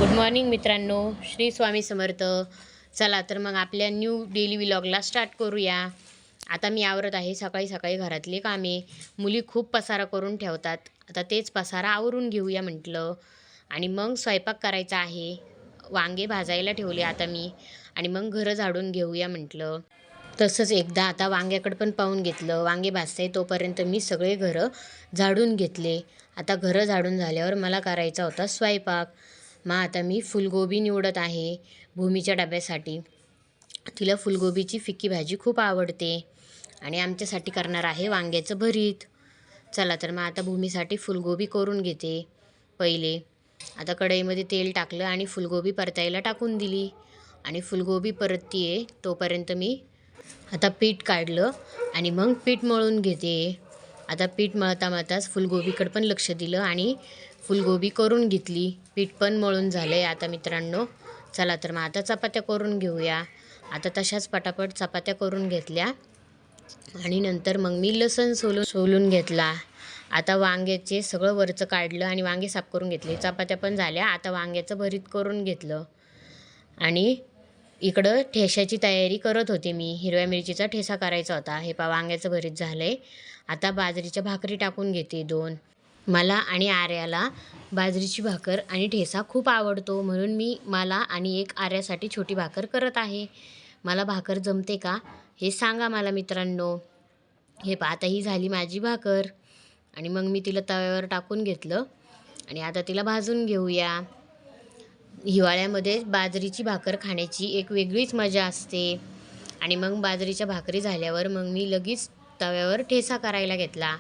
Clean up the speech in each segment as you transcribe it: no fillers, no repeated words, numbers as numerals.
Good morning मित्रांनो, श्री स्वामी समर्थ. चला तर मग आपल्या न्यू डेली व्लॉगला स्टार्ट करूया. आता मी आवरत आहे सकाळी सकाळी घरातली कामे. मुली खूप पसारा करून ठेवतात. आता तेच पसारा आवरून घेऊया म्हटलं आणि मग स्वयंपाक करायचा आहे. वांगे भाजायला ठेवले आता मी आणि मग घरं झाडून घेऊया म्हटलं. तसंच एकदा आता वांग्याकडं पण पाहून घेतलं. वांगे भाजताय तोपर्यंत मी सगळे घरं झाडून घेतले. आता घरं झाडून झाल्यावर मला करायचा होता स्वयंपाक. मग आता मी फुलगोबी निवडत आहे भूमीच्या डब्यासाठी. तिला फुलगोबीची फिक्की भाजी खूप आवडते आणि आमच्यासाठी करणार आहे वांग्याचं भरीत. चला तर मग आता भूमीसाठी फुलगोबी करून घेते पहिले. आता कढईमध्ये तेल टाकलं आणि फुलगोबी परतायला टाकून दिली आणि फुलगोबी परततीये तोपर्यंत मी आता पीठ काढलं आणि मग पीठ मळून घेते. आता पीठ मळता मळताच फुलगोबीकडे पण लक्ष दिलं आणि फुलगोबी करून घेतली. पीठ पण मळून झालं आहे आता मित्रांनो. चला तर मग आता चपात्या करून घेऊया. आता तशाच पटापट चपात्या करून घेतल्या आणि नंतर मग मी लसूण सोलून घेतला. आता वांग्याचे सगळं वरचं काढलं आणि वांगे साफ करून घेतले. चपात्या पण झाल्या. आता वांग्याचं भरीत करून घेतलं आणि इकडं ठेशाची तयारी करत होते मी. हिरव्या मिरचीचा ठेसा करायचा होता. हे वांग्याचं भरीत झालं आहे. आता बाजरीच्या भाकरी टाकून घेते 2. मला आणि आर्याला बाजरीची भाकर आणि ठेसा खूप आवडतो म्हणून मला आणि एक आर्यासाठी छोटी भाकर करत आहे. मला भाकर जमते का हे सांगा मला मित्रांनो. हे आता ही झाली माझी भाकर आणि मग मी तिला तव्यावर टाकून घेतलं आणि आता तिला भाजून घेऊया. हिवाळ्यामध्ये बाजरीची भाकर खाण्याची एक वेगळीच मजा असते. आणि मग बाजरीच्या भाकरी झाल्यावर मग मी लगेच तव्यावर ठेसा करायला घेतला.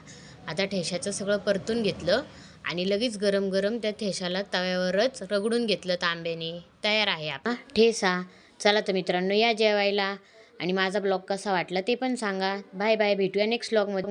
आता ठेशाचं सगळं परतून घेतलं आणि लगेच गरम गरम त्या ठेशाला तव्यावरच रगडून घेतलं तांब्याने. तयार आहे आपला ठेसा. चला तर मित्रांनो या जेवायला आणि माझा ब्लॉग कसा वाटला ते पण सांगा. बाय बाय, भेटूया नेक्स्ट ब्लॉगमध्ये.